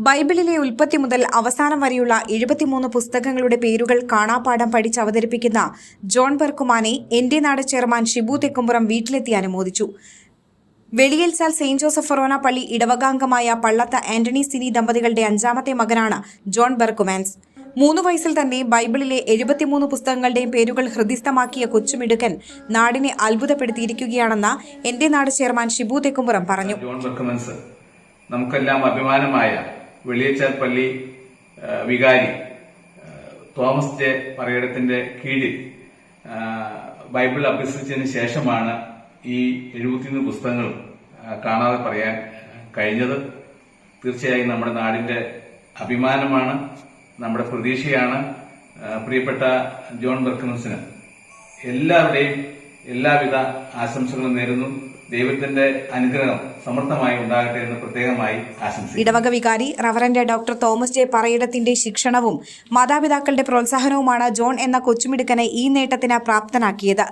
ബൈബിളിലെ ഉൽപ്പത്തി മുതൽ അവസാനം വരെയുള്ള 73 പുസ്തകങ്ങളുടെ പേരുകൾ കാണാപ്പാഠം പഠിച്ച് അവതരിപ്പിക്കുന്ന ജോൺ ബർക്കുമാനെ എന്റെ നാട് ചെയർമാൻ ഷിബു തെക്കുംപുറം വീട്ടിലെത്തി അനുമോദിച്ചു. വെളിയൽച്ചാൽ സെയിന്റ് ജോസഫ് ഫൊറോന പള്ളി ഇടവകാംഗമായ പള്ളത്ത് ആന്റണി സിനി ദമ്പതികളുടെ 5ാമത്തെ മകനാണ് ജോൺ ബർക്കുമാൻസ്. 3 വയസ്സിൽ തന്നെ ബൈബിളിലെ 73 പുസ്തകങ്ങളുടെയും പേരുകൾ ഹൃദിസ്ഥമാക്കിയ കൊച്ചുമിടുക്കൻ നാടിനെ അത്ഭുതപ്പെടുത്തിയിരിക്കുകയാണെന്ന് എന്റെ നാട് ചെയർമാൻ ഷിബു തെക്കുംപുറം പറഞ്ഞു. നമുക്കെല്ലാം അഭിമാനമായ വെളിയച്ചാൽ പള്ളി വികാരി തോമസ് ജെ പറയിടത്തിന്റെ കീഴിൽ ബൈബിൾ അഭ്യസിച്ചതിന് ശേഷമാണ് ഈ 73 പുസ്തകങ്ങളും കാണാതെ പറയാൻ കഴിഞ്ഞത്. തീർച്ചയായും നമ്മുടെ നാടിന്റെ അഭിമാനമാണ്, നമ്മുടെ പ്രതീക്ഷയാണ്. പ്രിയപ്പെട്ട ജോൺ ബർക്കുമാൻസിന് എല്ലാവരുടെയും എല്ലാവിധ ആശംസകളും നേരുന്നു. ദൈവത്തിന്റെ അനുഗ്രഹം സമർത്ഥമായി ഉണ്ടാകട്ടെ എന്ന് പ്രത്യേകമായി ആശംസിക്കുന്നു. ഇടവക വികാരി റവറന്റ് ഡോക്ടർ തോമസ് ജെ പറയിടത്തിന്റെ ശിക്ഷണവും മാതാപിതാക്കളുടെ പ്രോത്സാഹനവുമാണ് ജോൺ എന്ന കൊച്ചുമിടുക്കനെ ഈ നേട്ടത്തിന് പ്രാപ്തനാക്കിയത്.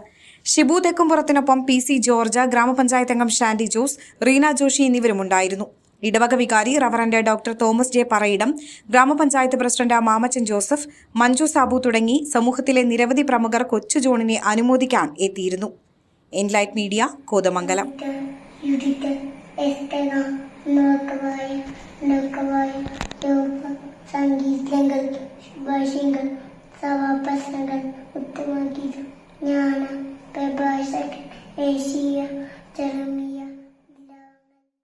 ഷിബു തെക്കുംപുറത്തിനൊപ്പം PC ജോർജ്, ഗ്രാമപഞ്ചായത്ത് അംഗം ഷാൻഡി ജോസ്, റീന ജോഷി എന്നിവരുമുണ്ടായിരുന്നു. ഇടവക വികാരി reverend doctor Thomas J Parayidam, grama panchayat president Mamachan Joseph, Manju Sabu തുടങ്ങി സമൂഹത്തിലെ നിരവധി പ്രമുഖർ കൊച്ചു ജോണിനെ അനുമോദിക്കാൻ എത്തിയിരുന്നു. Enlight media, Kothamangalam. സംഗീതങ്ങൾ, ശുഭാശയങ്ങൾ, സഭാപ്രസംഗങ്ങൾ ഉത്തമമാക്കിയത് ഞാൻ പ്രഭാഷകൻ ഏഷ്യ ജർമ്മനി.